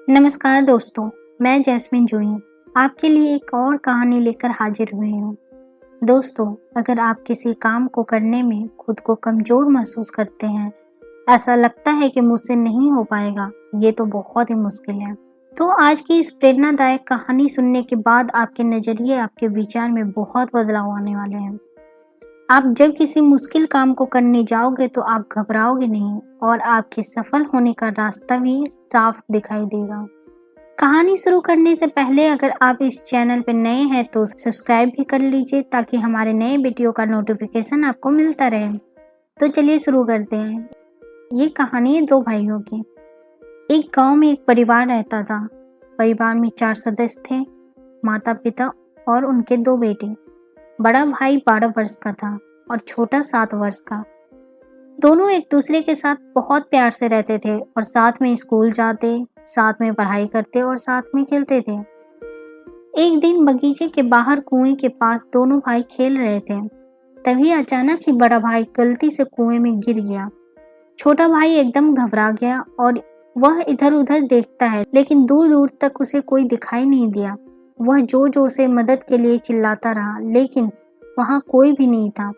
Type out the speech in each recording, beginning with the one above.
नमस्कार दोस्तों, मैं जैस्मिन जूही आपके लिए एक और कहानी लेकर हाजिर हुई हूँ। दोस्तों, अगर आप किसी काम को करने में खुद को कमज़ोर महसूस करते हैं, ऐसा लगता है कि मुझसे नहीं हो पाएगा, ये तो बहुत ही मुश्किल है। तो आज की इस प्रेरणादायक कहानी सुनने के बाद आपके नज़रिए, आपके विचार में बहुत बदलाव आने वाले हैं। आप जब किसी मुश्किल काम को करने जाओगे तो आप घबराओगे नहीं और आपके सफल होने का रास्ता भी साफ दिखाई देगा। कहानी शुरू करने से पहले अगर आप इस चैनल पर नए हैं तो सब्सक्राइब भी कर लीजिए ताकि हमारे नए वीडियो का नोटिफिकेशन आपको मिलता रहे। तो चलिए शुरू करते हैं। ये कहानी है दो भाइयों की। एक गांव में एक परिवार रहता था। परिवार में 4 सदस्य थे, माता पिता और उनके 2 बेटे। बड़ा भाई 12 वर्ष का था और छोटा 7 वर्ष का। दोनों एक दूसरे के साथ बहुत प्यार से रहते थे और साथ में स्कूल जाते, साथ में पढ़ाई करते और साथ में खेलते थे। एक दिन बगीचे के बाहर कुएं के पास दोनों भाई खेल रहे थे। तभी अचानक ही बड़ा भाई गलती से कुएं में गिर गया। छोटा भाई एकदम घबरा गया और वह इधर उधर देखता है, लेकिन दूर दूर तक उसे कोई दिखाई नहीं दिया। वह जोर जोर से मदद के लिए चिल्लाता रहा, लेकिन वहां कोई भी नहीं था।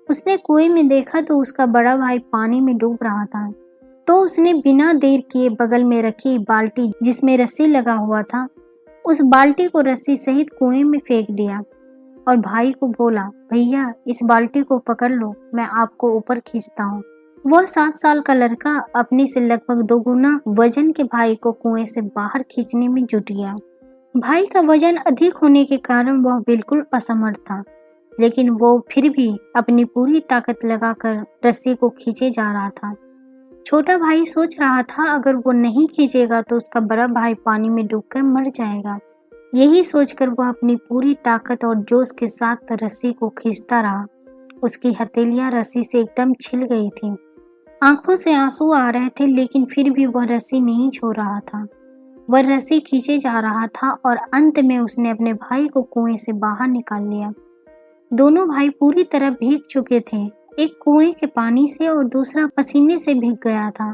उसने कुएं में देखा तो उसका बड़ा भाई पानी में डूब रहा था। तो उसने बिना देर किए बगल में रखी बाल्टी जिसमें रस्सी लगा हुआ था, उस बाल्टी को रस्सी सहित कुएं में फेंक दिया और भाई को बोला, भैया इस बाल्टी को पकड़ लो, मैं आपको ऊपर खींचता हूँ। वह 7 साल का लड़का अपने से लगभग 2 गुना वजन के भाई को कुएं से बाहर खींचने में जुट गया। भाई का वजन अधिक होने के कारण वह बिल्कुल असमर्थ था, लेकिन वो फिर भी अपनी पूरी ताकत लगाकर रस्सी को खींचे जा रहा था। छोटा भाई सोच रहा था अगर वो नहीं खींचेगा तो उसका बड़ा भाई पानी में डूबकर मर जाएगा। यही सोचकर वह अपनी पूरी ताकत और जोश के साथ रस्सी को खींचता रहा। उसकी हथेलियां रस्सी से एकदम छिल गई थी। आंखों से आंसू आ रहे थे, लेकिन फिर भी वह रस्सी नहीं छोड़ रहा था। वह रस्सी खींचे जा रहा था और अंत में उसने अपने भाई को कुएं से बाहर निकाल लिया। दोनों भाई पूरी तरह भीग चुके थे। एक कुएं के पानी से और दूसरा पसीने से भीग गया था।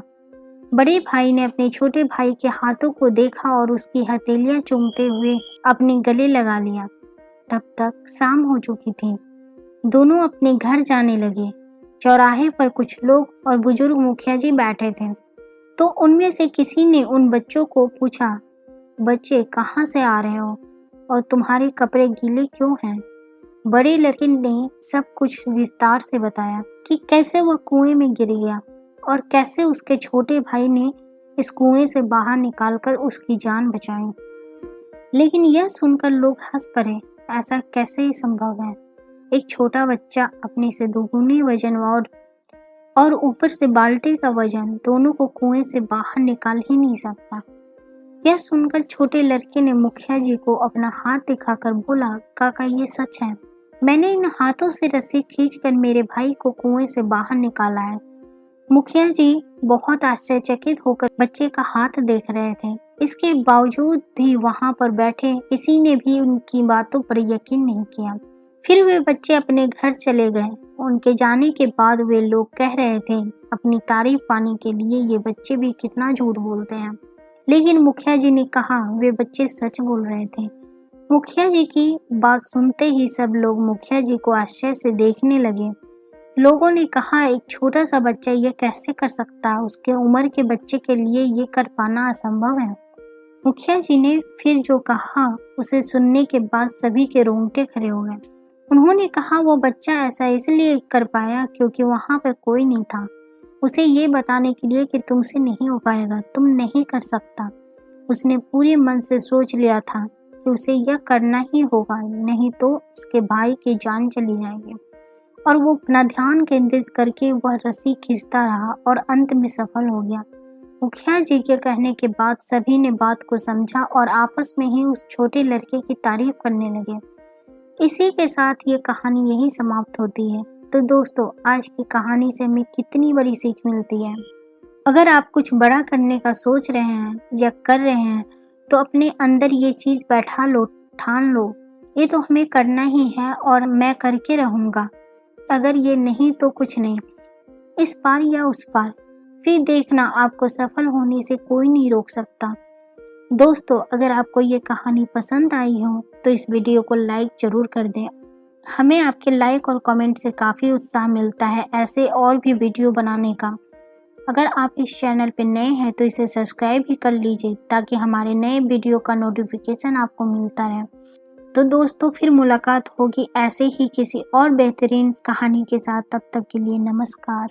बड़े भाई ने अपने छोटे भाई के हाथों को देखा और उसकी हथेलियां चूमते हुए अपने गले लगा लिया। तब तक शाम हो चुकी थी। दोनों अपने घर जाने लगे। चौराहे पर कुछ लोग और बुजुर्ग मुखिया जी बैठे थे। तो उनमें से किसी ने उन बच्चों को पूछा, बच्चे कहाँ से आ रहे हो और तुम्हारे कपड़े गीले क्यों हैं? बड़े लड़के ने सब कुछ विस्तार से बताया कि कैसे वह कुएं में गिर गया और कैसे उसके छोटे भाई ने इस कुएं से बाहर निकालकर उसकी जान बचाई। लेकिन यह सुनकर लोग हंस पड़े। ऐसा कैसे संभव है? एक छोटा बच्चा अपने से दोगुने वजन और ऊपर से बाल्टी का वजन, दोनों को कुएं से बाहर निकाल ही नहीं सकता। यह सुनकर छोटे लड़के ने मुखिया जी को अपना हाथ दिखाकर बोला, काका ये सच है। मैंने इन हाथों से रस्सी खींचकर मेरे भाई को कुएं से बाहर निकाला है। मुखिया जी बहुत आश्चर्यचकित होकर बच्चे का हाथ देख रहे थे। इसके बावजूद भी वहां पर बैठे किसी ने भी उनकी बातों पर यकीन नहीं किया। फिर वे बच्चे अपने घर चले गए। उनके जाने के बाद वे लोग कह रहे थे, अपनी तारीफ पाने के लिए ये बच्चे भी कितना झूठ बोलते हैं। लेकिन मुखिया जी ने कहा वे बच्चे सच बोल रहे थे। मुखिया जी की बात सुनते ही सब लोग मुखिया जी को आश्चर्य से देखने लगे। लोगों ने कहा, एक छोटा सा बच्चा ये कैसे कर सकता है? उसके उम्र के बच्चे के लिए ये कर पाना असंभव है। मुखिया जी ने फिर जो कहा उसे सुनने के बाद सभी के रोंगटे खड़े हो गए। उन्होंने कहा वो बच्चा ऐसा इसलिए कर पाया क्योंकि वहां पर कोई नहीं था उसे ये बताने के लिए कि तुमसे नहीं हो पाएगा, तुम नहीं कर सकता। उसने पूरे मन से सोच लिया था कि उसे यह करना ही होगा, नहीं तो उसके भाई की जान चली जाएगी। और वो अपना ध्यान केंद्रित करके वह रस्सी खींचता रहा और अंत में सफल हो गया। मुखिया जी के कहने के बाद सभी ने बात को समझा और आपस में ही उस छोटे लड़के की तारीफ करने लगे। इसी के साथ ये कहानी यही समाप्त होती है। तो दोस्तों, आज की कहानी से हमें कितनी बड़ी सीख मिलती है। अगर आप कुछ बड़ा करने का सोच रहे हैं या कर रहे हैं तो अपने अंदर ये चीज बैठा लो, ठान लो, ये तो हमें करना ही है और मैं करके रहूंगा। अगर ये नहीं तो कुछ नहीं, इस पार या उस पार, फिर देखना आपको सफल होने से कोई नहीं रोक सकता। दोस्तों, अगर आपको ये कहानी पसंद आई हो तो इस वीडियो को लाइक ज़रूर कर दें। हमें आपके लाइक और कमेंट से काफ़ी उत्साह मिलता है ऐसे और भी वीडियो बनाने का। अगर आप इस चैनल पर नए हैं तो इसे सब्सक्राइब भी कर लीजिए ताकि हमारे नए वीडियो का नोटिफिकेशन आपको मिलता रहे। तो दोस्तों, फिर मुलाकात होगी ऐसे ही किसी और बेहतरीन कहानी के साथ। तब तक के लिए नमस्कार।